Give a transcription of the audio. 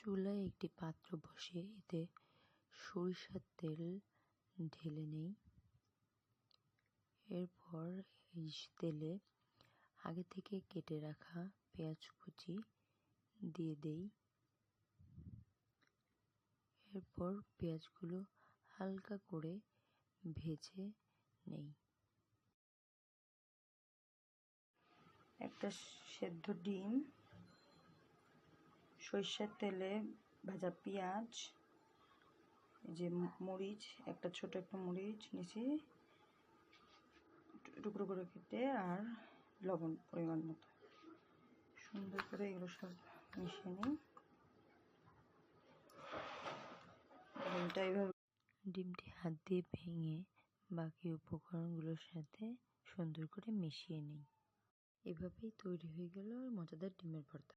চুলায় একটি পাত্র বসিয়ে এতে সরিষার তেল ঢেলে নেই। এরপর এই তেলে আগে থেকে কেটে রাখা পেঁয়াজ কুচি দিয়ে দেই। এরপর পেঁয়াজগুলো হালকা করে ভেজে নেই। একটা সেদ্ধ ডিম, সরিষার তেলে ভাজা পেঁয়াজ, যে মরিচ, একটা ছোট একটা মরিচ নিয়েছি টুকরো করে কেটে, আর লবণ পরিমাণ মতো। সুন্দর করে এগুলো সব মিশিয়ে নিই। ডিমটি হাত দিয়ে ভেঙে বাকি উপকরণগুলোর সাথে সুন্দর করে মিশিয়ে নিই। এভাবেই তৈরি হয়ে গেল মজাদার ডিমের ভর্তা।